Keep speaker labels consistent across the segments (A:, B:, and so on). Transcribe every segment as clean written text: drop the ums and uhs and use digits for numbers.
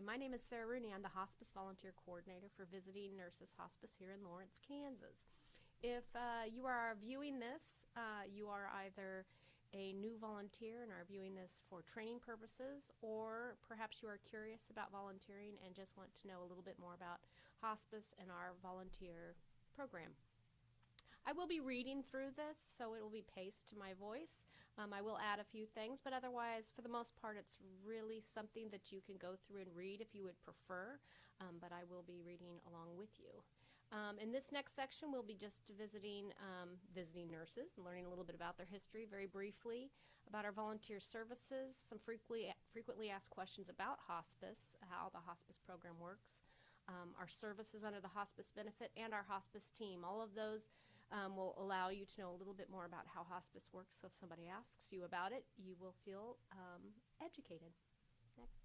A: my name is Sarah Rooney. I'm the Hospice Volunteer Coordinator for Visiting Nurses Hospice here in Lawrence, Kansas. If you are viewing this, you are either a new volunteer and are viewing this for training purposes, or perhaps you are curious about volunteering and just want to know a little bit more about hospice and our volunteer program. I will be reading through this, so it will be paced to my voice. I will add a few things, but otherwise, for the most part, it's really something that you can go through and read if you would prefer, but I will be reading along with you. In this next section, we'll be just visiting nurses and learning a little bit about their history very briefly, about our volunteer services, some frequently asked questions about hospice, how the hospice program works, our services under the hospice benefit, and our hospice team. All of those will allow you to know a little bit more about how hospice works, so if somebody asks you about it, you will feel educated. Next.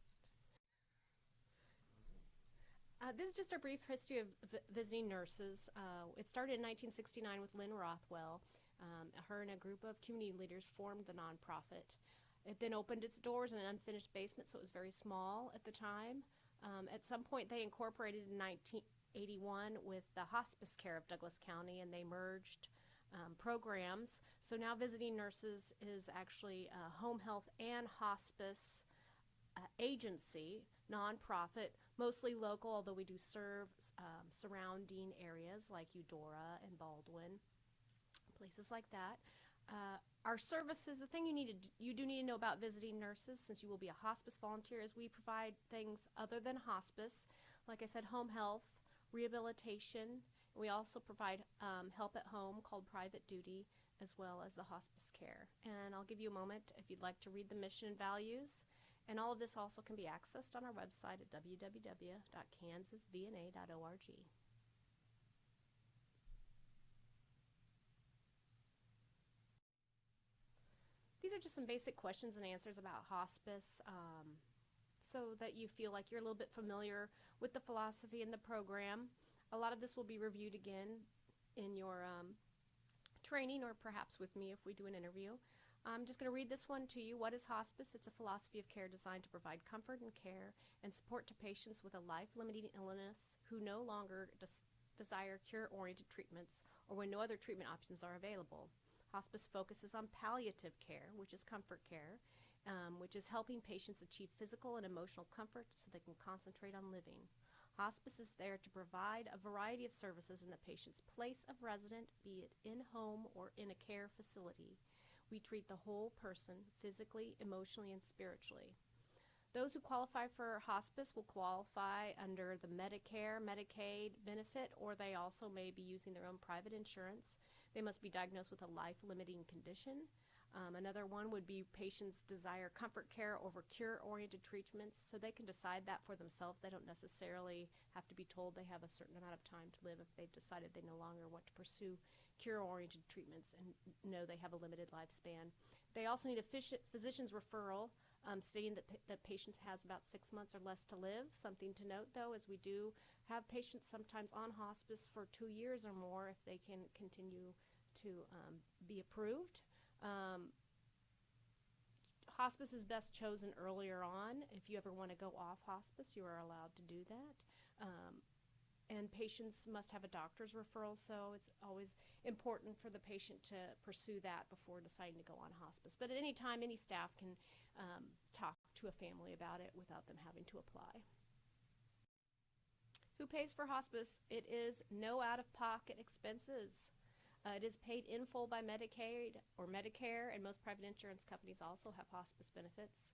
A: This is just a brief history of visiting nurses. It started in 1969 with Lynn Rothwell. Her and a group of community leaders formed the nonprofit. It then opened its doors in an unfinished basement, so it was very small at the time. At some point, they incorporated in 1981 with the hospice care of Douglas County, and they merged programs. So now Visiting Nurses is actually a home health and hospice agency, nonprofit, mostly local, although we do serve surrounding areas like Eudora and Baldwin, places like that. Our services, the thing you do need to know about Visiting Nurses, since you will be a hospice volunteer, is we provide things other than hospice. Like I said, home health, rehabilitation. We also provide help at home called private duty, as well as the hospice care. And I'll give you a moment if you'd like to read the mission and values. And all of this also can be accessed on our website at www.kansasvna.org. These are just some basic questions and answers about hospice, so that you feel like you're a little bit familiar with the philosophy and the program. A lot of this will be reviewed again in your training, or perhaps with me if we do an interview. I'm just going to read this one to you. What is hospice? It's a philosophy of care designed to provide comfort and care and support to patients with a life-limiting illness who no longer desire cure-oriented treatments, or when no other treatment options are available. Hospice focuses on palliative care, which is comfort care, which is helping patients achieve physical and emotional comfort so they can concentrate on living. Hospice is there to provide a variety of services in the patient's place of residence, be it in-home or in a care facility. We treat the whole person physically, emotionally, and spiritually. Those who qualify for hospice will qualify under the Medicare, Medicaid benefit, or they also may be using their own private insurance. They must be diagnosed with a life-limiting condition. Another one would be patients desire comfort care over cure-oriented treatments, so they can decide that for themselves. They don't necessarily have to be told they have a certain amount of time to live if they've decided they no longer want to pursue cure-oriented treatments and know they have a limited lifespan. They also need a physician's referral stating that the patient has about 6 months or less to live. Something to note, though, is we do have patients sometimes on hospice for 2 years or more if they can continue to be approved. Hospice is best chosen earlier on. If you ever want to go off hospice, you are allowed to do that. And patients must have a doctor's referral, so it's always important for the patient to pursue that before deciding to go on hospice. But at any time, any staff can talk to a family about it without them having to apply. Who pays for hospice? It is no out-of-pocket expenses. It is paid in full by Medicaid or Medicare, and most private insurance companies also have hospice benefits.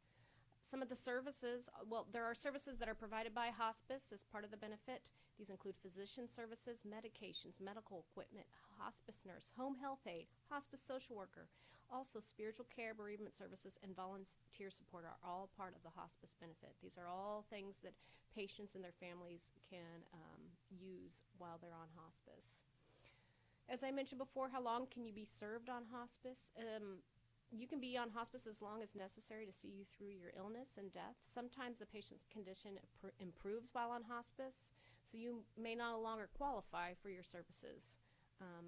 A: Some of the services, well, there are services that are provided by hospice as part of the benefit. These include physician services, medications, medical equipment, hospice nurse, home health aide, hospice social worker. Also, spiritual care, bereavement services, and volunteer support are all part of the hospice benefit. These are all things that patients and their families can use while they're on hospice. As I mentioned before, how long can you be served on hospice? You can be on hospice as long as necessary to see you through your illness and death. Sometimes the patient's condition improves while on hospice, so you may no longer qualify for your services.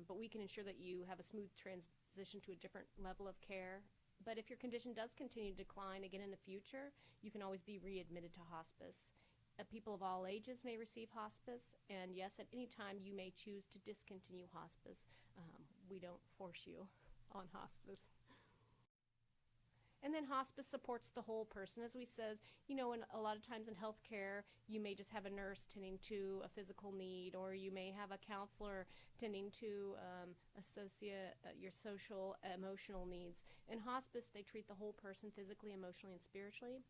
A: But we can ensure that you have a smooth transition to a different level of care. But if your condition does continue to decline again in the future, you can always be readmitted to hospice. People of all ages may receive hospice, and yes, at any time you may choose to discontinue hospice. We don't force you on hospice. And then hospice supports the whole person. As we said, in a lot of times in healthcare, you may just have a nurse tending to a physical need, or you may have a counselor tending to your social, emotional needs. In hospice, they treat the whole person physically, emotionally, and spiritually.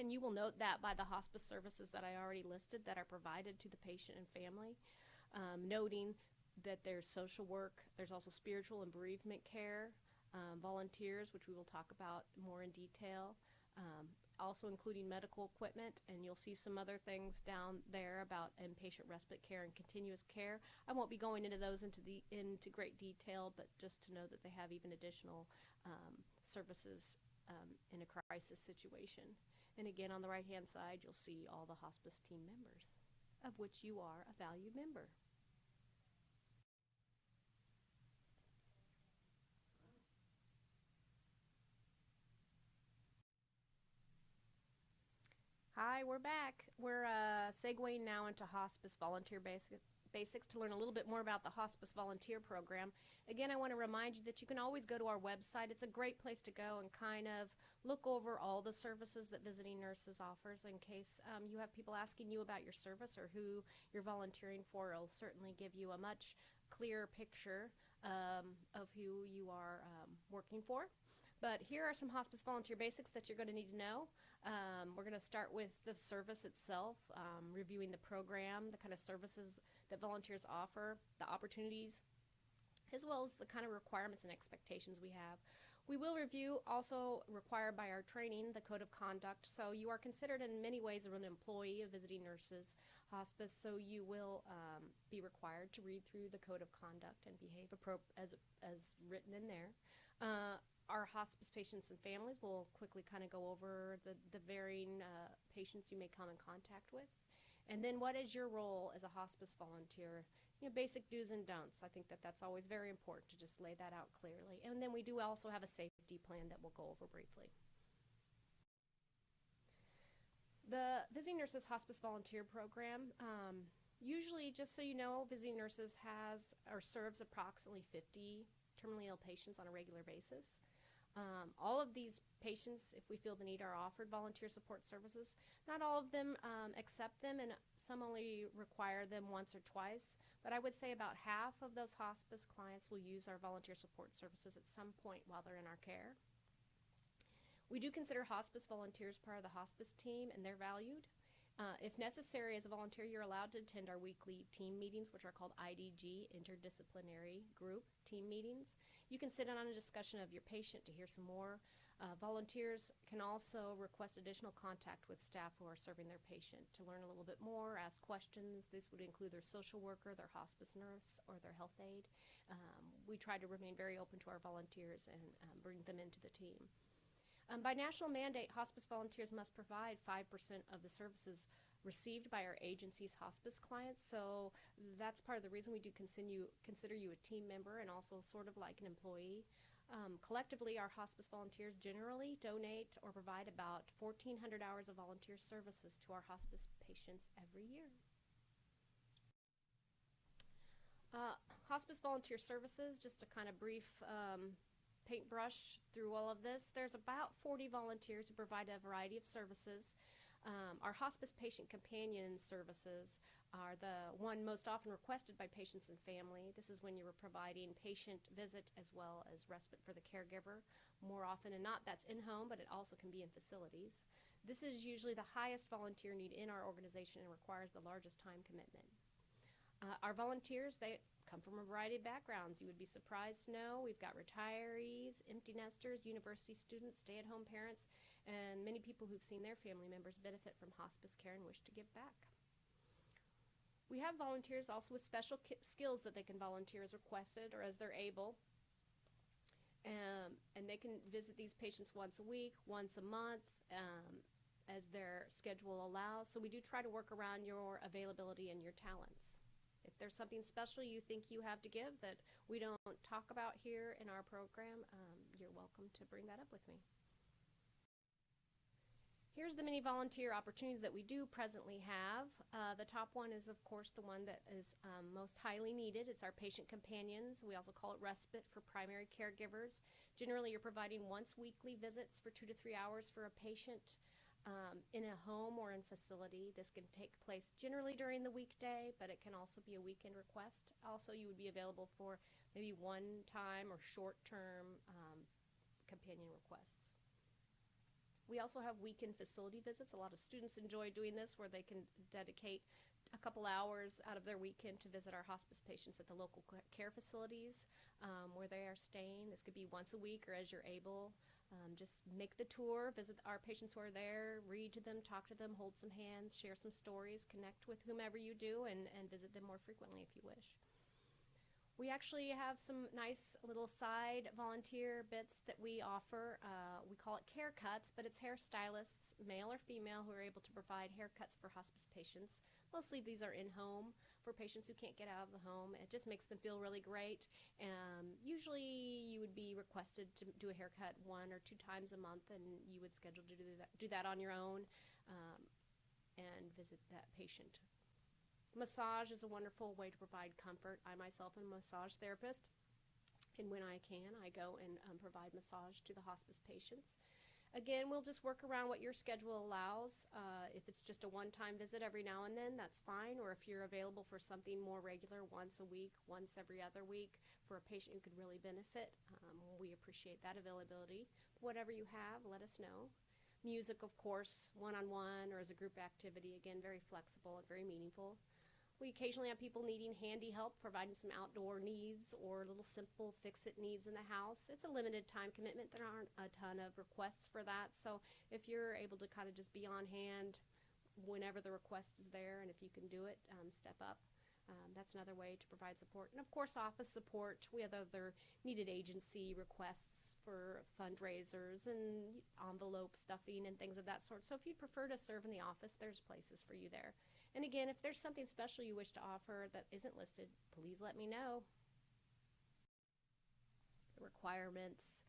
A: And you will note that by the hospice services that I already listed that are provided to the patient and family, noting that there's social work, there's also spiritual and bereavement care, volunteers, which we will talk about more in detail, also including medical equipment, and you'll see some other things down there about inpatient respite care and continuous care. I won't be going into those into great detail, but just to know that they have even additional services in a crisis situation. And again, on the right-hand side, you'll see all the hospice team members, of which you are a valued member. Hi, we're back. We're segueing now into hospice volunteer basics to learn a little bit more about the hospice volunteer program. Again, I want to remind you that you can always go to our website. It's a great place to go and kind of look over all the services that visiting nurses offers in case you have people asking you about your service or who you're volunteering for. It'll certainly give you a much clearer picture of who you are working for. But here are some hospice volunteer basics that you're going to need to know. We're going to start with the service itself, reviewing the program, the kind of services that volunteers offer, the opportunities, as well as the kind of requirements and expectations we have. We will review, also required by our training, the Code of Conduct. So you are considered in many ways an employee of Visiting Nurses Hospice, so you will be required to read through the Code of Conduct and behave as written in there. Our hospice patients and families will quickly kind of go over the varying patients you may come in contact with. And then what is your role as a hospice volunteer? Basic do's and don'ts. I think that that's always very important to just lay that out clearly. And then we do also have a safety plan that we'll go over briefly. The Visiting Nurses Hospice Volunteer Program, usually, just so you know, Visiting Nurses serves approximately 50 terminally ill patients on a regular basis. All of these patients, if we feel the need, are offered volunteer support services. Not all of them accept them, and some only require them once or twice. But I would say about half of those hospice clients will use our volunteer support services at some point while they're in our care. We do consider hospice volunteers part of the hospice team, and they're valued. If necessary, as a volunteer, you're allowed to attend our weekly team meetings, which are called IDG, Interdisciplinary Group Team Meetings. You can sit in on a discussion of your patient to hear some more. Volunteers can also request additional contact with staff who are serving their patient to learn a little bit more, ask questions. This would include their social worker, their hospice nurse, or their health aide. We try to remain very open to our volunteers and bring them into the team. By national mandate, hospice volunteers must provide 5% of the services received by our agency's hospice clients, so that's part of the reason we do consider you a team member and also sort of like an employee. Collectively, our hospice volunteers generally donate or provide about 1,400 hours of volunteer services to our hospice patients every year. Hospice volunteer services, just a kind of brief paintbrush through all of this. There's about 40 volunteers who provide a variety of services. Our hospice patient companion services are the one most often requested by patients and family. This is when you're providing patient visit as well as respite for the caregiver. More often than not, that's in-home, but it also can be in facilities. This is usually the highest volunteer need in our organization and requires the largest time commitment. Our volunteers, they come from a variety of backgrounds. You would be surprised to know we've got retirees, empty nesters, university students, stay-at-home parents, and many people who've seen their family members benefit from hospice care and wish to give back. We have volunteers also with special skills that they can volunteer as requested or as they're able. And they can visit these patients once a week, once a month, as their schedule allows. So we do try to work around your availability and your talents. If there's something special you think you have to give that we don't talk about here in our program, you're welcome to bring that up with me. Here's here's the many volunteer opportunities that we do presently have. The top one is, of course, the one that is most highly needed. It's our patient companions. We also call it respite for primary caregivers. Generally, you're providing once weekly visits for 2 to 3 hours for a patient in a home or in facility. This can take place generally during the weekday, but it can also be a weekend request. Also, you would be available for maybe one-time or short-term companion requests. We also have weekend facility visits. A lot of students enjoy doing this, where they can dedicate a couple hours out of their weekend to visit our hospice patients at the local care facilities where they are staying. This could be once a week or as you're able. Just make the tour, visit our patients who are there, read to them, talk to them, hold some hands, share some stories, connect with whomever you do, and visit them more frequently if you wish. We actually have some nice little side volunteer bits that we offer. We call it care cuts, but it's hairstylists, male or female, who are able to provide haircuts for hospice patients. Mostly these are in-home for patients who can't get out of the home. It just makes them feel really great. Usually you would be requested to do a haircut 1 or 2 times a month, and you would schedule to do that on your own and visit that patient. Massage is a wonderful way to provide comfort. I myself am a massage therapist, and when I can, I go and provide massage to the hospice patients. Again, we'll just work around what your schedule allows. If it's just a one-time visit every now and then, that's fine. Or if you're available for something more regular, once a week, once every other week, for a patient who could really benefit, we appreciate that availability. Whatever you have, let us know. Music, of course, one-on-one or as a group activity, again, very flexible and very meaningful. We occasionally have people needing handy help, providing some outdoor needs or little simple fix-it needs in the house. It's a limited time commitment. There aren't a ton of requests for that. So if you're able to kind of just be on hand whenever the request is there, and if you can do it, step up. That's another way to provide support. And of course, office support. We have other needed agency requests for fundraisers and envelope stuffing and things of that sort. So if you'd prefer to serve in the office, there's places for you there. And again, if there's something special you wish to offer that isn't listed, please let me know. The requirements,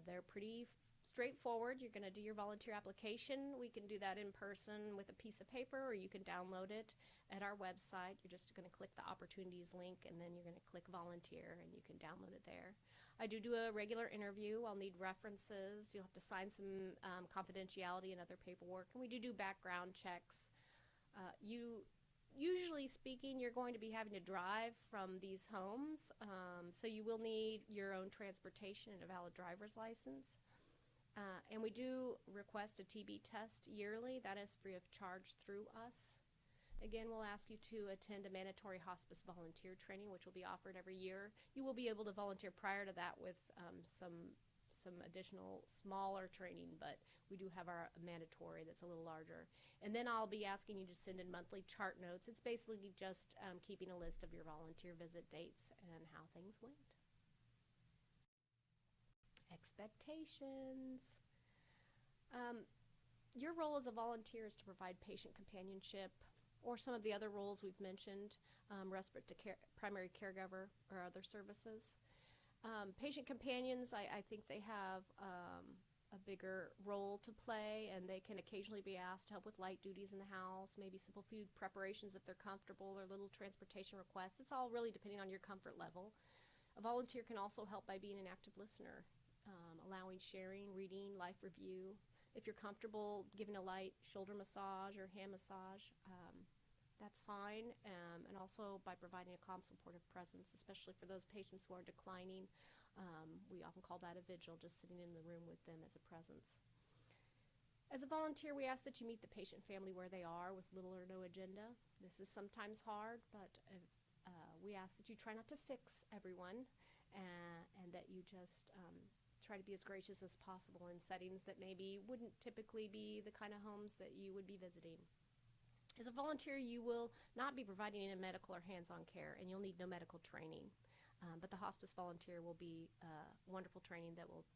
A: they're pretty straightforward. You're going to do your volunteer application. We can do that in person with a piece of paper, or you can download it at our website. You're just going to click the opportunities link, and then you're going to click volunteer, and you can download it there. I do a regular interview. I'll need references. You'll have to sign some confidentiality and other paperwork, and we do background checks. Usually speaking, you're going to be having to drive from these homes, so you will need your own transportation and a valid driver's license. And we do request a TB test yearly. That is free of charge through us. Again, we'll ask you to attend a mandatory hospice volunteer training, which will be offered every year. You will be able to volunteer prior to that with some additional smaller training, but we do have our mandatory that's a little larger. And then I'll be asking you to send in monthly chart notes. It's basically just keeping a list of your volunteer visit dates and how things went. Expectations. Your role as a volunteer is to provide patient companionship, or some of the other roles we've mentioned, respite to primary caregiver or other services. Patient companions, I think they have a bigger role to play, and they can occasionally be asked to help with light duties in the house, maybe simple food preparations if they're comfortable, or little transportation requests. It's all really depending on your comfort level. A volunteer can also help by being an active listener, allowing sharing, reading, life review. If you're comfortable giving a light shoulder massage or hand massage, that's fine, and also by providing a calm, supportive presence, especially for those patients who are declining. We often call that a vigil, just sitting in the room with them as a presence. As a volunteer, we ask that you meet the patient family where they are with little or no agenda. This is sometimes hard, but we ask that you try not to fix everyone, and that you just try to be as gracious as possible in settings that maybe wouldn't typically be the kind of homes that you would be visiting. As a volunteer, you will not be providing any medical or hands-on care, and you'll need no medical training. But the hospice volunteer will be wonderful training that will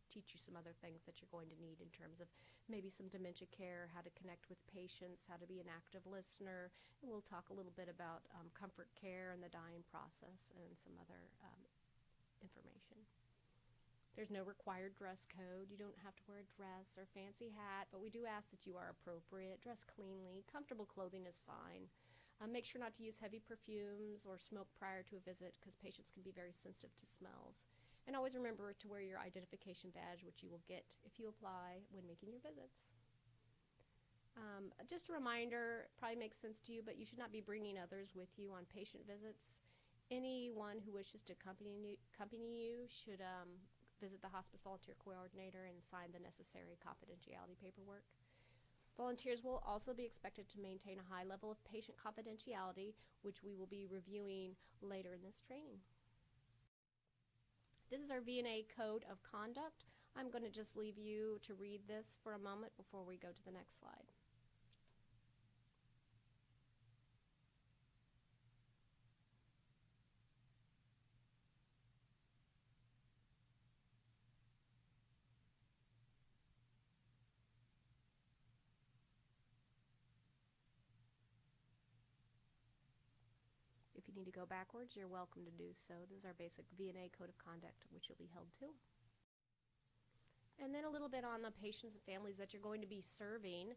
A: teach you some other things that you're going to need in terms of maybe some dementia care, how to connect with patients, how to be an active listener, and we'll talk a little bit about comfort care and the dying process and some other information. There's no required dress code. You don't have to wear a dress or fancy hat, but we do ask that you are appropriate, dress cleanly. Comfortable clothing is fine. Make sure not to use heavy perfumes or smoke prior to a visit because patients can be very sensitive to smells. And always remember to wear your identification badge, which you will get if you apply when making your visits. Just a reminder, probably makes sense to you, but you should not be bringing others with you on patient visits. Anyone who wishes to accompany you should visit the hospice volunteer coordinator and sign the necessary confidentiality paperwork. Volunteers will also be expected to maintain a high level of patient confidentiality, which we will be reviewing later in this training. This is our VNA Code of Conduct. I'm going to just leave you to read this for a moment before we go to the next slide. If you need to go backwards, you're welcome to do so. This is our basic VNA Code of Conduct, which you'll be held to. And then a little bit on the patients and families that you're going to be serving.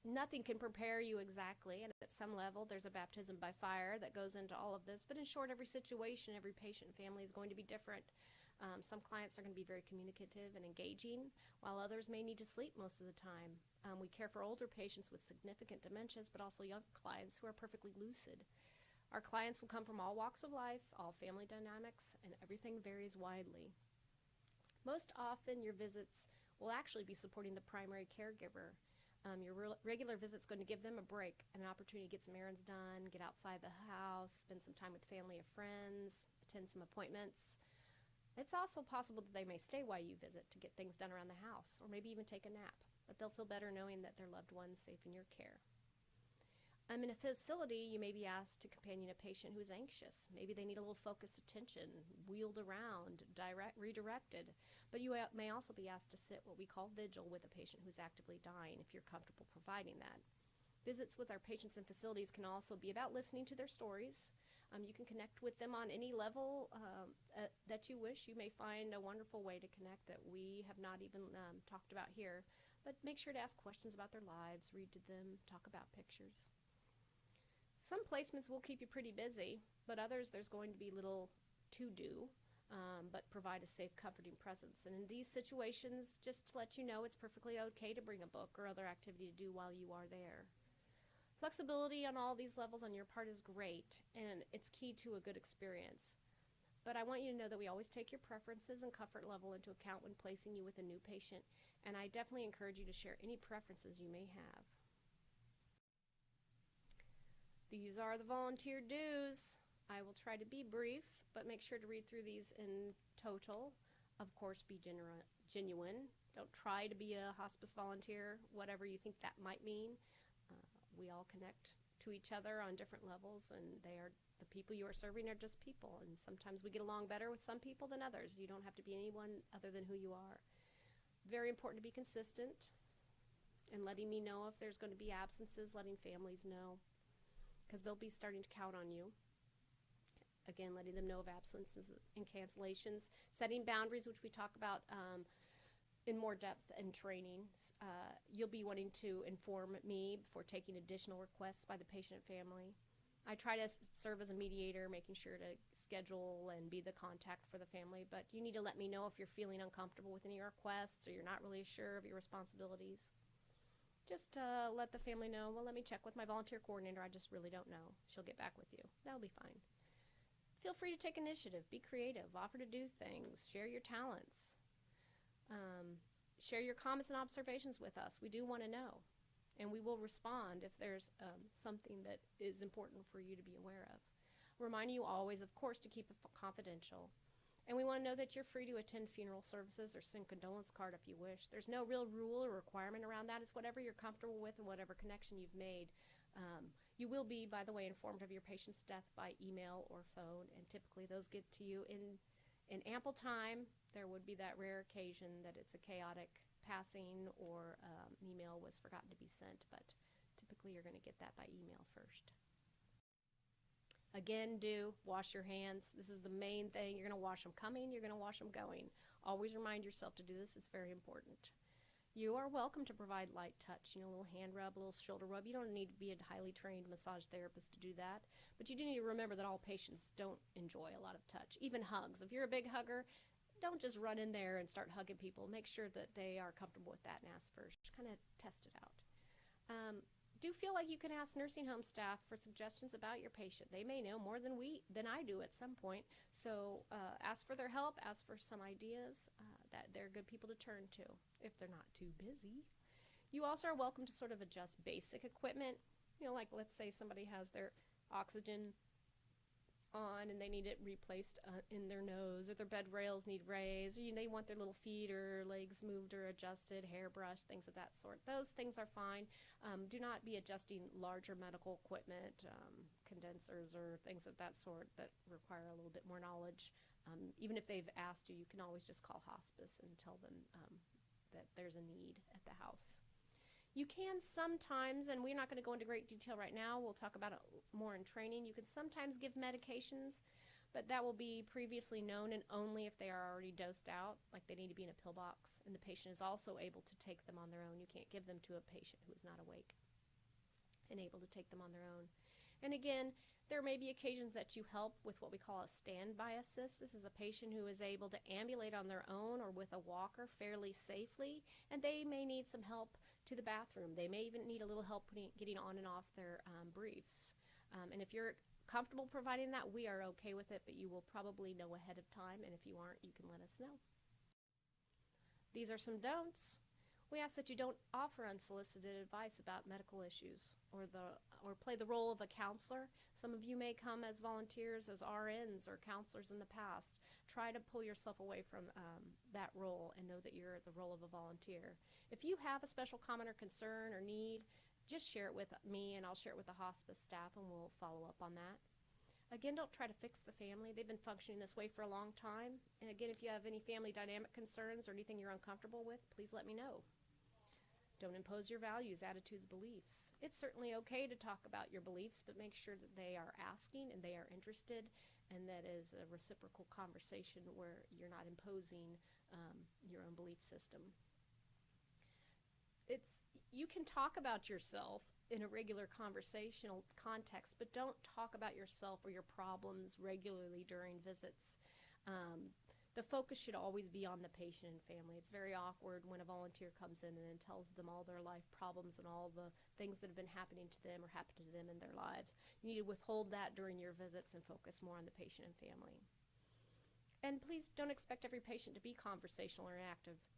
A: Nothing can prepare you exactly, and at some level there's a baptism by fire that goes into all of this, but in short, every situation, every patient and family is going to be different. Some clients are going to be very communicative and engaging, while others may need to sleep most of the time. We care for older patients with significant dementias, but also young clients who are perfectly lucid. Our clients will come from all walks of life, all family dynamics, and everything varies widely. Most often your visits will actually be supporting the primary caregiver. Your regular visit's going to give them a break, an opportunity to get some errands done, get outside the house, spend some time with family or friends, attend some appointments. It's also possible that they may stay while you visit to get things done around the house, or maybe even take a nap, but they'll feel better knowing that their loved one's safe in your care. In a facility, you may be asked to companion a patient who is anxious. Maybe they need a little focused attention, wheeled around, redirected. But you may also be asked to sit what we call vigil with a patient who's actively dying if you're comfortable providing that. Visits with our patients in facilities can also be about listening to their stories. You can connect with them on any level that you wish. You may find a wonderful way to connect that we have not even talked about here. But make sure to ask questions about their lives, read to them, talk about pictures. Some placements will keep you pretty busy, but others there's going to be little to do, but provide a safe, comforting presence. And in these situations, just to let you know, it's perfectly okay to bring a book or other activity to do while you are there. Flexibility on all these levels on your part is great, and it's key to a good experience. But I want you to know that we always take your preferences and comfort level into account when placing you with a new patient, and I definitely encourage you to share any preferences you may have. These are the volunteer dues. I will try to be brief, but make sure to read through these in total. Of course, be genuine. Don't try to be a hospice volunteer, whatever you think that might mean. We all connect to each other on different levels, and the people you are serving are just people, and sometimes we get along better with some people than others. You don't have to be anyone other than who you are. Very important to be consistent and letting me know if there's going to be absences, letting families know, because they'll be starting to count on you. Again, letting them know of absences and cancellations, setting boundaries, which we talk about in more depth in training. You'll be wanting to inform me before taking additional requests by the patient and family. I try to serve as a mediator, making sure to schedule and be the contact for the family, but you need to let me know if you're feeling uncomfortable with any requests or you're not really sure of your responsibilities. Just let the family know, well, let me check with my volunteer coordinator. I just really don't know. She'll get back with you. That'll be fine. Feel free to take initiative. Be creative. Offer to do things. Share your talents. Share your comments and observations with us. We do want to know. And we will respond if there's something that is important for you to be aware of. Reminding you always, of course, to keep it confidential. And we want to know that you're free to attend funeral services or send condolence card if you wish. There's no real rule or requirement around that. It's whatever you're comfortable with and whatever connection you've made. You will be, by the way, informed of your patient's death by email or phone, and typically those get to you in ample time. There would be that rare occasion that it's a chaotic passing or an email was forgotten to be sent, but typically you're going to get that by email first. Again, do wash your hands. This is the main thing. You're going to wash them coming, you're going to wash them going. Always remind yourself to do this. It's very important. You are welcome to provide light touch, a little hand rub, a little shoulder rub. You don't need to be a highly trained massage therapist to do that, but you do need to remember that all patients don't enjoy a lot of touch, even hugs. If you're a big hugger, don't just run in there and start hugging people. Make sure that they are comfortable with that and ask first. Kind of test it out. Do feel like you can ask nursing home staff for suggestions about your patient. They may know more than I do at some point. So ask for their help, ask for some ideas that they're good people to turn to if they're not too busy. You also are welcome to sort of adjust basic equipment. Like let's say somebody has their oxygen on and they need it replaced in their nose, or their bed rails need raised, or they want their little feet or legs moved or adjusted, hair brushed, things of that sort. Those things are fine. Do not be adjusting larger medical equipment, condensers or things of that sort that require a little bit more knowledge. Even if they've asked you, you can always just call hospice and tell them that there's a need at the house. You can sometimes, and we're not going to go into great detail right now, we'll talk about it more in training, you can sometimes give medications, but that will be previously known and only if they are already dosed out, like they need to be in a pill box, and the patient is also able to take them on their own. You can't give them to a patient who is not awake and able to take them on their own. And again, there may be occasions that you help with what we call a standby assist. This is a patient who is able to ambulate on their own or with a walker fairly safely, and they may need some help to the bathroom. They may even need a little help getting on and off their briefs. And if you're comfortable providing that, we are okay with it, but you will probably know ahead of time, and if you aren't, you can let us know. These are some don'ts. We ask that you don't offer unsolicited advice about medical issues or play the role of a counselor. Some of you may come as volunteers, as RNs or counselors in the past. Try to pull yourself away from that role and know that you're the role of a volunteer. If you have a special comment or concern or need, just share it with me and I'll share it with the hospice staff and we'll follow up on that. Again, don't try to fix the family. They've been functioning this way for a long time. And again, if you have any family dynamic concerns or anything you're uncomfortable with, please let me know. Don't impose your values, attitudes, beliefs. It's certainly okay to talk about your beliefs, but make sure that they are asking and they are interested, and that is a reciprocal conversation where you're not imposing your own belief system. You can talk about yourself in a regular conversational context, but don't talk about yourself or your problems regularly during visits. The focus should always be on the patient and family. It's very awkward when a volunteer comes in and then tells them all their life problems and all the things that have been happening to them or happened to them in their lives. You need to withhold that during your visits and focus more on the patient and family. And please don't expect every patient to be conversational or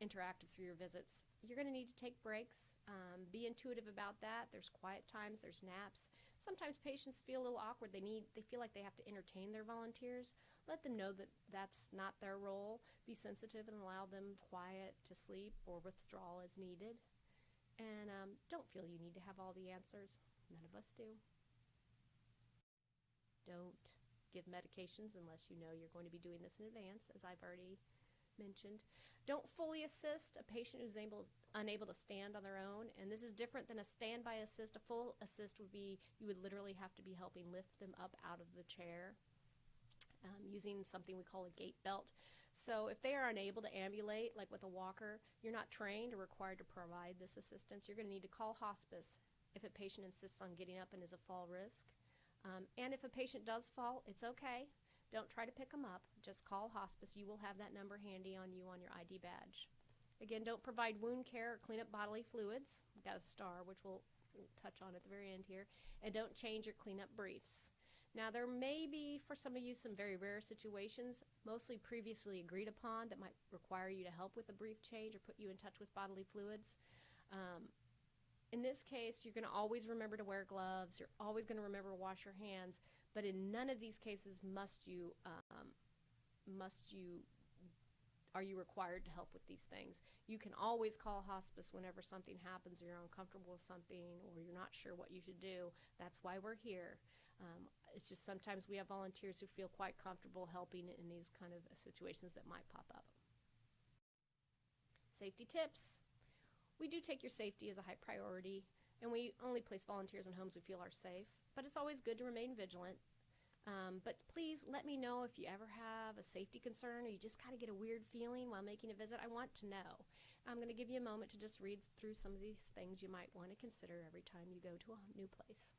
A: interactive through your visits. You're going to need to take breaks. Be intuitive about that. There's quiet times, there's naps. Sometimes patients feel a little awkward. They feel like they have to entertain their volunteers. Let them know that that's not their role. Be sensitive and allow them quiet to sleep or withdraw as needed. And don't feel you need to have all the answers. None of us do. Don't give medications unless you know you're going to be doing this in advance, as I've already mentioned. Don't fully assist a patient who's unable to stand on their own, and this is different than a standby assist. A full assist would be you would literally have to be helping lift them up out of the chair using something we call a gait belt. So if they are unable to ambulate, like with a walker, you're not trained or required to provide this assistance. You're going to need to call hospice if a patient insists on getting up and is a fall risk. And if a patient does fall, it's okay. Don't try to pick them up. Just call hospice. You will have that number handy on you on your ID badge. Again, don't provide wound care or clean up bodily fluids. We've got a star, which we'll touch on at the very end here. And don't change your cleanup briefs. Now, there may be, for some of you, some very rare situations, mostly previously agreed upon, that might require you to help with a brief change or put you in touch with bodily fluids. In this case, you're going to always remember to wear gloves. You're always going to remember to wash your hands. But in none of these cases are you required to help with these things. You can always call hospice whenever something happens or you're uncomfortable with something or you're not sure what you should do. That's why we're here. It's just sometimes we have volunteers who feel quite comfortable helping in these kind of situations that might pop up. Safety tips. We do take your safety as a high priority, and we only place volunteers in homes we feel are safe, but it's always good to remain vigilant. But please let me know if you ever have a safety concern or you just kind of get a weird feeling while making a visit. I want to know. I'm going to give you a moment to just read through some of these things you might want to consider every time you go to a new place.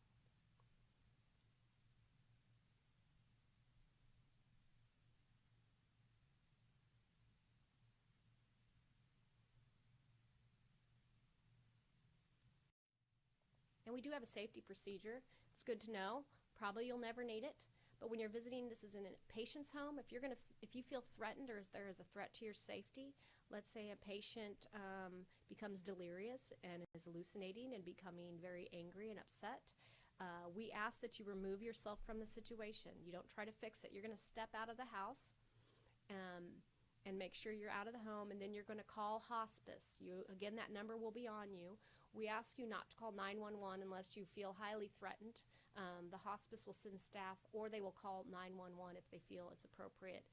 A: And we do have a safety procedure. It's good to know. Probably you'll never need it. But when you're visiting, this is in a patient's home. If you feel threatened or there is a threat to your safety, let's say a patient becomes delirious and is hallucinating and becoming very angry and upset, we ask that you remove yourself from the situation. You don't try to fix it. You're going to step out of the house and make sure you're out of the home, and then you're going to call hospice. Again, that number will be on you. We ask you not to call 911 unless you feel highly threatened. The hospice will send staff, or they will call 911 if they feel it's appropriate.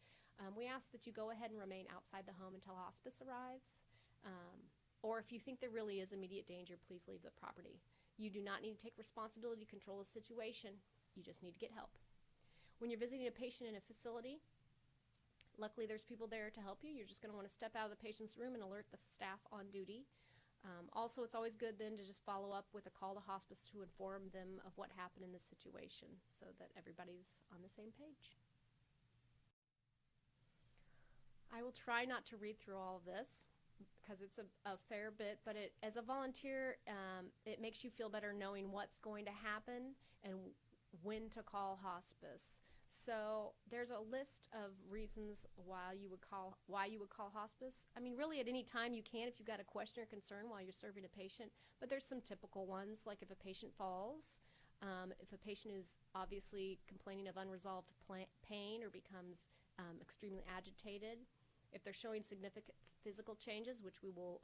A: We ask that you go ahead and remain outside the home until hospice arrives. Or if you think there really is immediate danger, please leave the property. You do not need to take responsibility to control the situation. You just need to get help. When you're visiting a patient in a facility, luckily there's people there to help you. You're just going to want to step out of the patient's room and alert the staff on duty. Also, it's always good then to just follow up with a call to hospice to inform them of what happened in this situation so that everybody's on the same page. I will try not to read through all of this because it's a fair bit, but as a volunteer, it makes you feel better knowing what's going to happen and when to call hospice. So there's a list of reasons why you would call hospice. I mean, really at any time you can if you've got a question or concern while you're serving a patient, but there's some typical ones, like if a patient falls, if a patient is obviously complaining of unresolved pain or becomes extremely agitated, if they're showing significant physical changes, which we will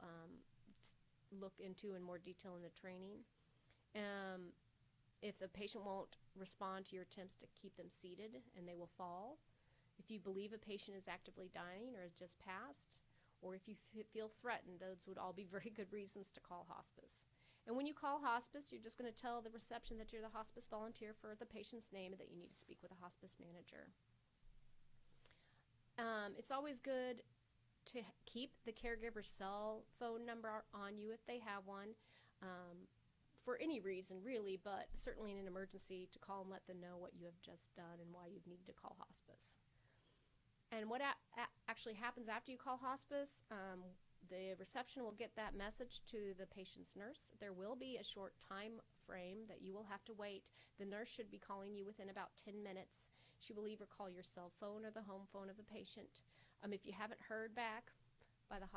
A: look into in more detail in the training. If the patient won't respond to your attempts to keep them seated and they will fall, if you believe a patient is actively dying or has just passed, or if you feel threatened, those would all be very good reasons to call hospice. And when you call hospice, you're just going to tell the reception that you're the hospice volunteer for the patient's name and that you need to speak with a hospice manager. It's always good to keep the caregiver's cell phone number on you if they have one. For any reason, really, but certainly in an emergency, to call and let them know what you have just done and why you've needed to call hospice. And what actually happens after you call hospice, the reception will get that message to the patient's nurse. There will be a short time frame that you will have to wait. The nurse should be calling you within about 10 minutes. She will either call your cell phone or the home phone of the patient. If you haven't heard back by the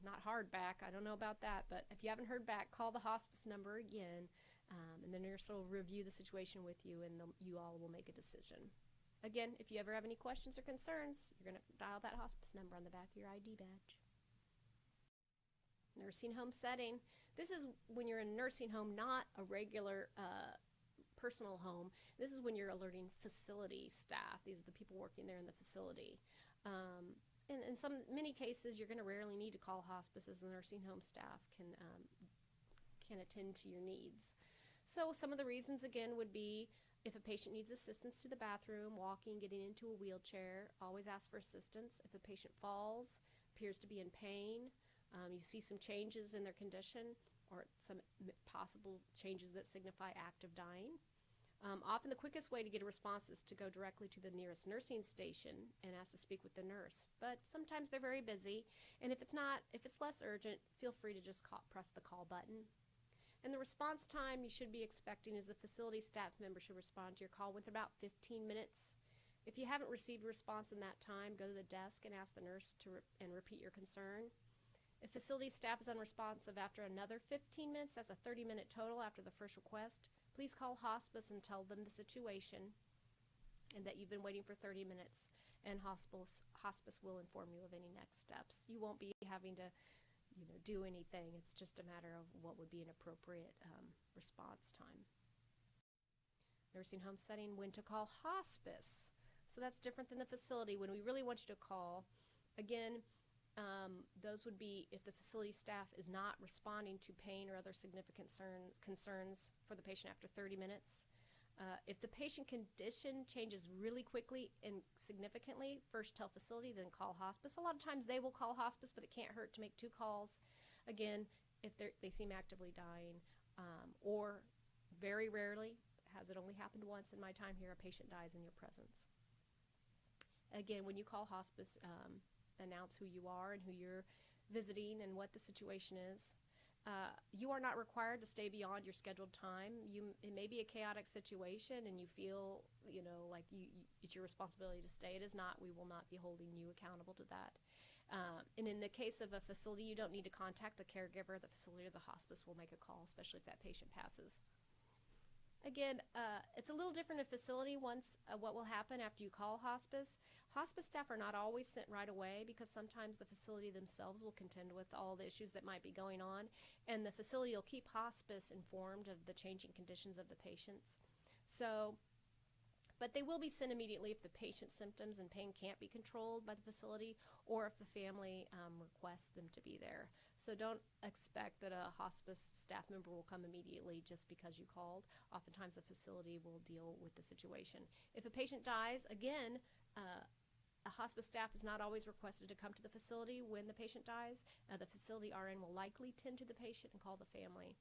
A: not hard back, I don't know about that, but if you haven't heard back, call the hospice number again, and the nurse will review the situation with you, and you all will make a decision. Again, if you ever have any questions or concerns, you're going to dial that hospice number on the back of your ID badge. Nursing home setting. This is when you're in a nursing home, not a regular personal home. This is when you're alerting facility staff. These are the people working there in the facility. In many cases, you're going to rarely need to call hospice, as the nursing home staff can attend to your needs. So some of the reasons, again, would be if a patient needs assistance to the bathroom, walking, getting into a wheelchair, always ask for assistance. If a patient falls, appears to be in pain, you see some changes in their condition, or some possible changes that signify active dying. Often the quickest way to get a response is to go directly to the nearest nursing station and ask to speak with the nurse. But sometimes they're very busy, and if it's less urgent, feel free to just press the call button. And the response time you should be expecting is the facility staff member should respond to your call with about 15 minutes. If you haven't received a response in that time, go to the desk and ask the nurse and repeat your concern. If facility staff is unresponsive after another 15 minutes, that's a 30-minute total after the first request, please call hospice and tell them the situation and that you've been waiting for 30 minutes, and hospice will inform you of any next steps. You won't be having to do anything. It's just a matter of what would be an appropriate response time. Nursing home setting, when to call hospice. So that's different than the facility. When we really want you to call, again, those would be if the facility staff is not responding to pain or other significant concerns for the patient after 30 minutes. If the patient condition changes really quickly and significantly, first tell facility, then call hospice. A lot of times they will call hospice, but it can't hurt to make 2 calls. Again, if they seem actively dying, or very rarely, has it only happened once in my time here, a patient dies in your presence. Again, when you call hospice, announce who you are and who you're visiting and what the situation is. You are not required to stay beyond your scheduled time. It may be a chaotic situation and you feel, like it's your responsibility to stay. It is not. We will not be holding you accountable to that. And in the case of a facility, you don't need to contact the caregiver. The facility or the hospice will make a call, especially if that patient passes. Again, it's a little different in facility. Once what will happen after you call hospice staff are not always sent right away because sometimes the facility themselves will contend with all the issues that might be going on, and the facility will keep hospice informed of the changing conditions of the patients. But they will be sent immediately if the patient's symptoms and pain can't be controlled by the facility or if the family requests them to be there. So don't expect that a hospice staff member will come immediately just because you called. Oftentimes the facility will deal with the situation. If a patient dies, again, a hospice staff is not always requested to come to the facility when the patient dies. The facility RN will likely tend to the patient and call the family.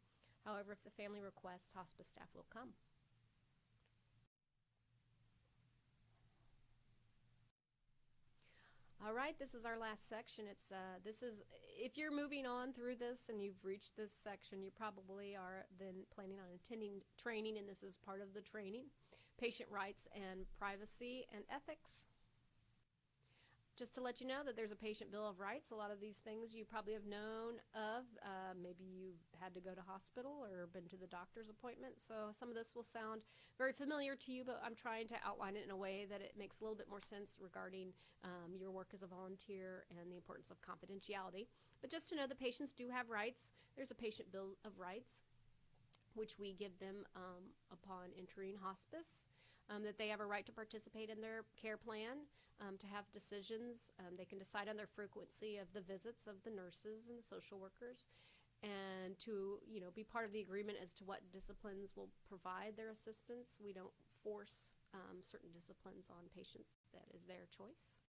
A: However, if the family requests, hospice staff will come. All right, this is our last section. If you're moving on through this and you've reached this section, you probably are then planning on attending training, and this is part of the training. Patient rights and privacy and ethics. Just to let you know that there's a patient bill of rights. A lot of these things you probably have known of. Maybe you've had to go to hospital or been to the doctor's appointment. So some of this will sound very familiar to you, but I'm trying to outline it in a way that it makes a little bit more sense regarding your work as a volunteer and the importance of confidentiality. But just to know the patients do have rights. There's a patient bill of rights, which we give them upon entering hospice. That they have a right to participate in their care plan, to have decisions. They can decide on their frequency of the visits of the nurses and the social workers, and to be part of the agreement as to what disciplines will provide their assistance. We don't force certain disciplines on patients. That is their choice.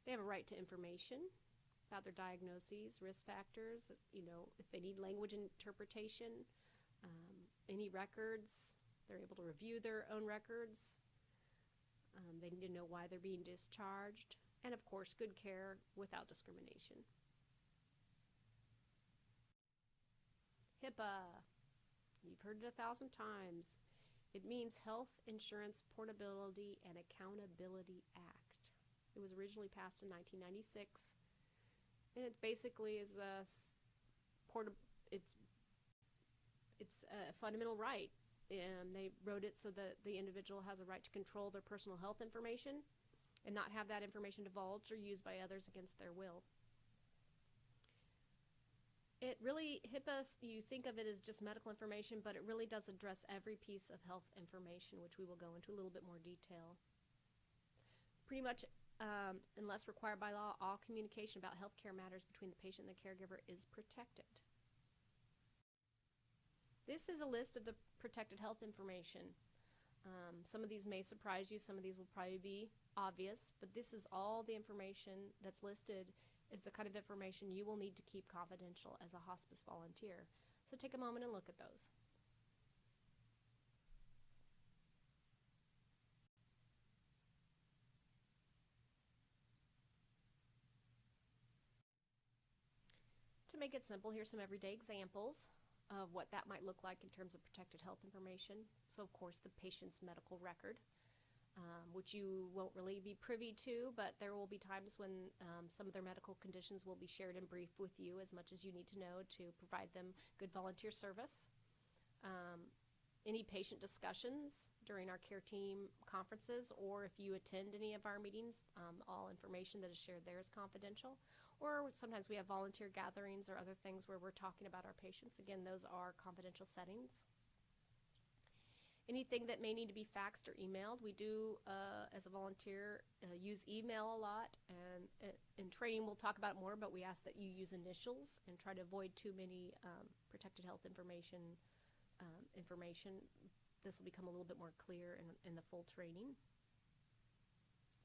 A: They have a right to information about their diagnoses, risk factors, if they need language interpretation, any records. They're able to review their own records. They need to know why they're being discharged. And of course, good care without discrimination. HIPAA. You've heard it 1,000 times. It means Health Insurance Portability and Accountability Act. It was originally passed in 1996. And it basically is it's a fundamental right. They wrote it so that the individual has a right to control their personal health information and not have that information divulged or used by others against their will. HIPAA, you think of it as just medical information, but it really does address every piece of health information, which we will go into a little bit more detail. Pretty much, unless required by law, all communication about healthcare matters between the patient and the caregiver is protected. This is a list of the protected health information. Some of these may surprise you. Some of these will probably be obvious, but this is all the information that's listed is the kind of information you will need to keep confidential as a hospice volunteer. So take a moment and look at those. To make it simple, here's some everyday examples of what that might look like in terms of protected health information. So of course the patient's medical record, which you won't really be privy to, but there will be times when some of their medical conditions will be shared and briefed with you as much as you need to know to provide them good volunteer service. Any patient discussions during our care team conferences, or if you attend any of our meetings, all information that is shared there is confidential. Or sometimes we have volunteer gatherings or other things where we're talking about our patients. Again, those are confidential settings. Anything that may need to be faxed or emailed, we do, as a volunteer, use email a lot. And in training, we'll talk about it more, but we ask that you use initials and try to avoid too many protected health information this will become a little bit more clear in the full training.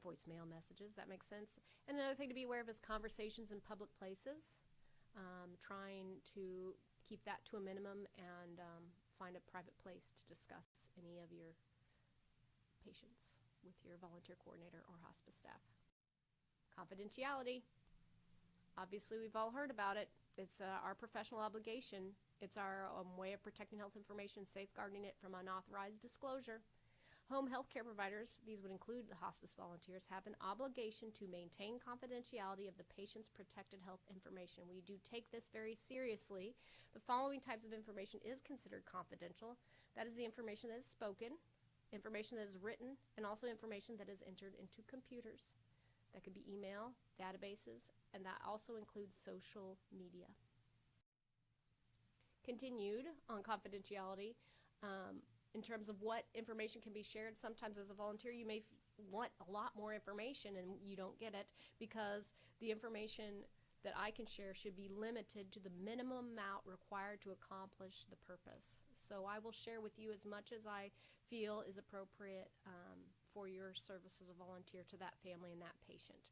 A: Voicemail messages, that makes sense. And another thing to be aware of is conversations in public places. Trying to keep that to a minimum and find a private place to discuss any of your patients with your volunteer coordinator or hospice staff. Confidentiality. Obviously, we've all heard about it. It's our professional obligation. It's our way of protecting health information, safeguarding it from unauthorized disclosure. Home health care providers, these would include the hospice volunteers, have an obligation to maintain confidentiality of the patient's protected health information. We do take this very seriously. The following types of information is considered confidential. That is the information that is spoken, information that is written, and also information that is entered into computers. That could be email, databases, and that also includes social media. Continued on confidentiality, in terms of what information can be shared. Sometimes as a volunteer you may want a lot more information and you don't get it because the information that I can share should be limited to the minimum amount required to accomplish the purpose. So I will share with you as much as I feel is appropriate for your service as a volunteer to that family and that patient.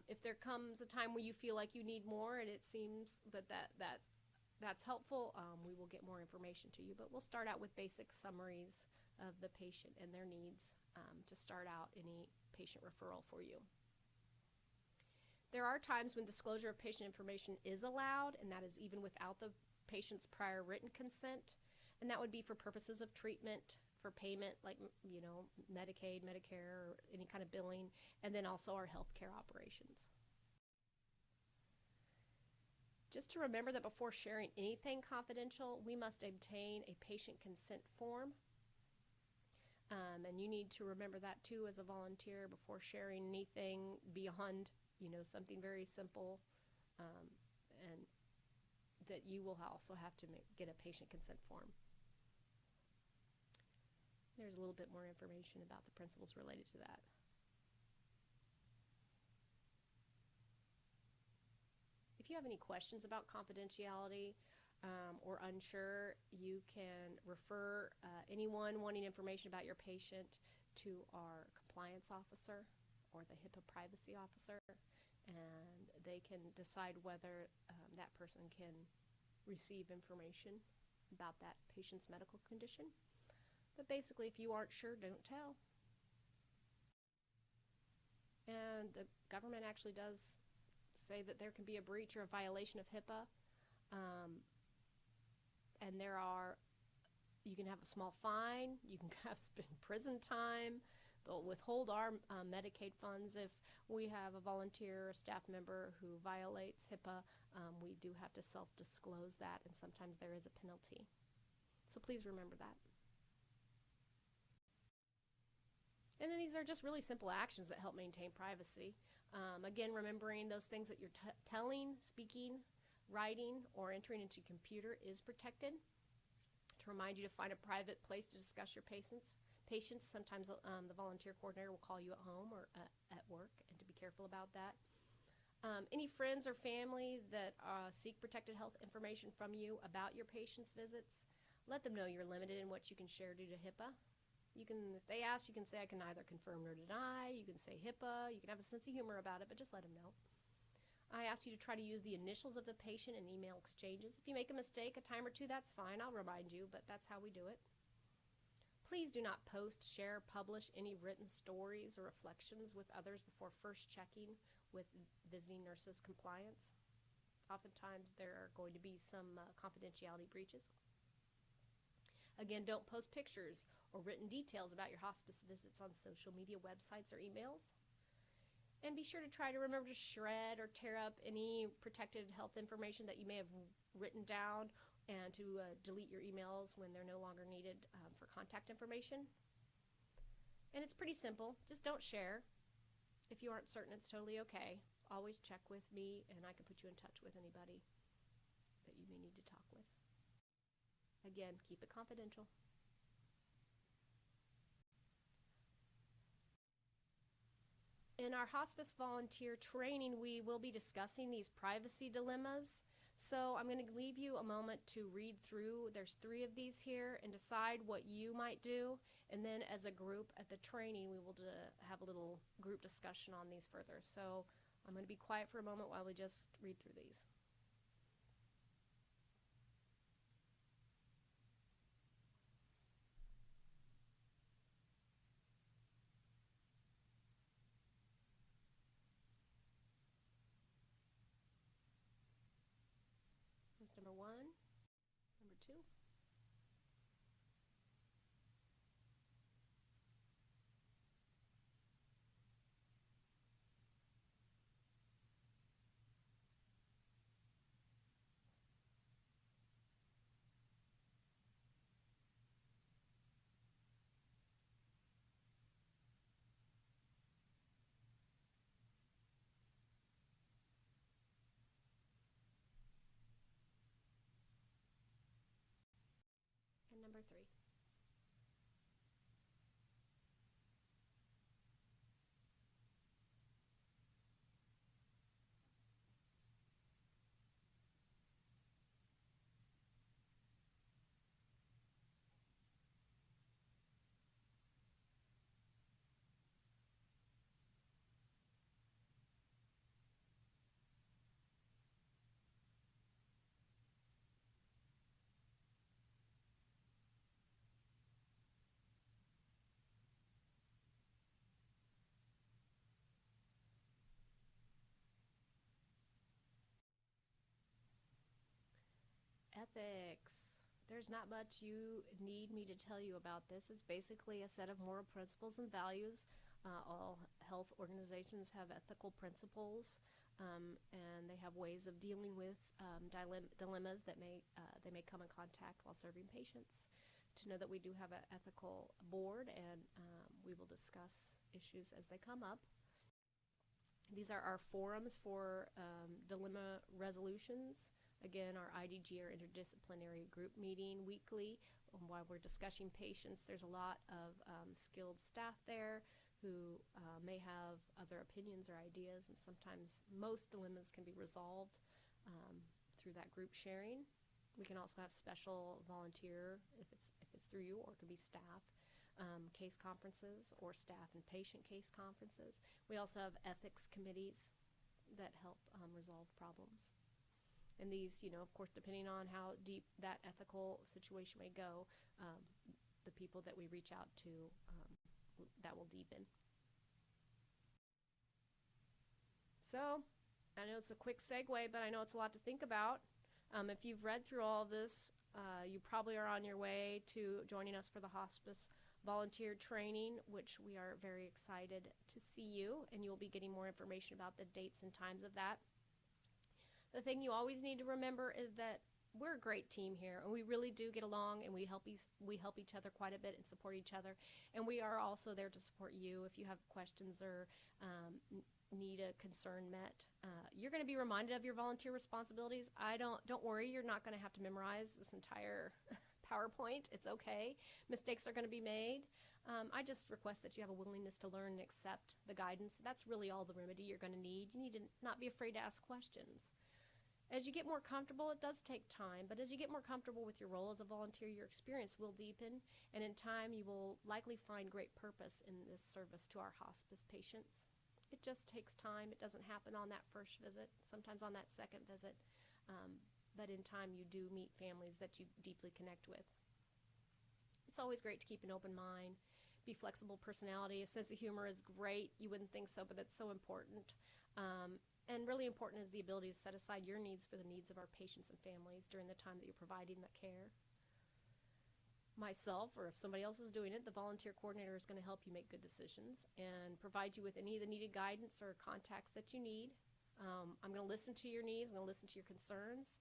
A: If there comes a time where you feel like you need more and it seems that's helpful, we will get more information to you, but we'll start out with basic summaries of the patient and their needs to start out any patient referral for you. There are times when disclosure of patient information is allowed, and that is even without the patient's prior written consent, and that would be for purposes of treatment, for payment, like Medicaid, Medicare, or any kind of billing, and then also our healthcare operations. Just to remember that before sharing anything confidential, we must obtain a patient consent form. And you need to remember that too as a volunteer before sharing anything beyond, something very simple, and that you will also have to get a patient consent form. There's a little bit more information about the principles related to that. If you have any questions about confidentiality or unsure, you can refer anyone wanting information about your patient to our compliance officer or the HIPAA privacy officer, and they can decide whether that person can receive information about that patient's medical condition. But basically, if you aren't sure, don't tell. And the government actually does say that there can be a breach or a violation of HIPAA, and you can have a small fine, you can spend prison time, they'll withhold our Medicaid funds if we have a volunteer or staff member who violates HIPAA. We do have to self-disclose that, and sometimes there is a penalty. So please remember that. And then these are just really simple actions that help maintain privacy. Again, remembering those things that you're telling, speaking, writing, or entering into your computer is protected. To remind you to find a private place to discuss your patients. Sometimes the volunteer coordinator will call you at home or at work, and to be careful about that. Any friends or family that seek protected health information from you about your patients' visits, let them know you're limited in what you can share due to HIPAA. If they ask, you can say, I can neither confirm nor deny. You can say HIPAA. You can have a sense of humor about it, but just let them know. I ask you to try to use the initials of the patient in email exchanges. If you make a mistake a time or two, that's fine. I'll remind you, but that's how we do it. Please do not post, share, publish any written stories or reflections with others before first checking with visiting nurses' compliance. Oftentimes, there are going to be some confidentiality breaches. Again, don't post pictures or written details about your hospice visits on social media websites or emails. And be sure to try to remember to shred or tear up any protected health information that you may have written down, and to delete your emails when they're no longer needed for contact information. And it's pretty simple. Just don't share. If you aren't certain, it's totally okay. Always check with me, and I can put you in touch with anybody that you may need to talk with. Again, keep it confidential. In our hospice volunteer training, we will be discussing these privacy dilemmas. So I'm going to leave you a moment to read through. There's 3 of these here, and decide what you might do. And then as a group at the training, we will have a little group discussion on these further. So I'm going to be quiet for a moment while we just read through these. Here's number 1, number 2. And number 3. Ethics. There's not much you need me to tell you about this. It's basically a set of moral principles and values. All health organizations have ethical principles, and they have ways of dealing with dilemmas that they may come in contact while serving patients. To know that we do have an ethical board, and we will discuss issues as they come up. These are our forums for dilemma resolutions. Again, our IDG, our interdisciplinary group meeting weekly. While we're discussing patients, there's a lot of skilled staff there who may have other opinions or ideas, and sometimes most dilemmas can be resolved through that group sharing. We can also have special volunteer, if it's through you, or it could be staff, case conferences, or staff and patient case conferences. We also have ethics committees that help resolve problems. And these, of course, depending on how deep that ethical situation may go, the people that we reach out to, that will deepen. So, I know it's a quick segue, but I know it's a lot to think about. If you've read through all of this, you probably are on your way to joining us for the hospice volunteer training, which we are very excited to see you, and you'll be getting more information about the dates and times of that. The thing you always need to remember is that we're a great team here, and we really do get along, and we help each other quite a bit and support each other. And we are also there to support you if you have questions or need a concern met. You're going to be reminded of your volunteer responsibilities. Don't worry, you're not going to have to memorize this entire PowerPoint. It's okay. Mistakes are going to be made. I just request that you have a willingness to learn and accept the guidance. That's really all the remedy you're going to need. You need to not be afraid to ask questions. As you get more comfortable, it does take time, but as you get more comfortable with your role as a volunteer, your experience will deepen, and in time you will likely find great purpose in this service to our hospice patients. It just takes time. It doesn't happen on that first visit, sometimes on that second visit, but in time you do meet families that you deeply connect with. It's always great to keep an open mind, be flexible personality. A sense of humor is great. You wouldn't think so, but it's so important. And really important is the ability to set aside your needs for the needs of our patients and families during the time that you're providing the care. Myself, or if somebody else is doing it, the volunteer coordinator is going to help you make good decisions and provide you with any of the needed guidance or contacts that you need. I'm going to listen to your needs. I'm going to listen to your concerns.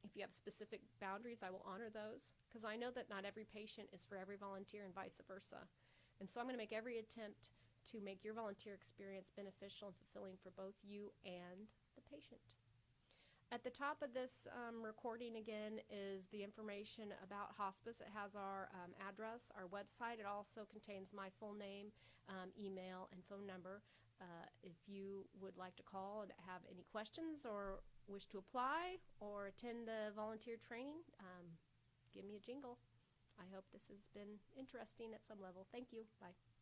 A: If you have specific boundaries, I will honor those, because I know that not every patient is for every volunteer and vice versa. And so I'm going to make every attempt to make your volunteer experience beneficial and fulfilling for both you and the patient. At the top of this recording again is the information about hospice. It has our address, our website. It also contains my full name, email, and phone number. If you would like to call and have any questions or wish to apply or attend the volunteer training, give me a jingle. I hope this has been interesting at some level. Thank you. Bye.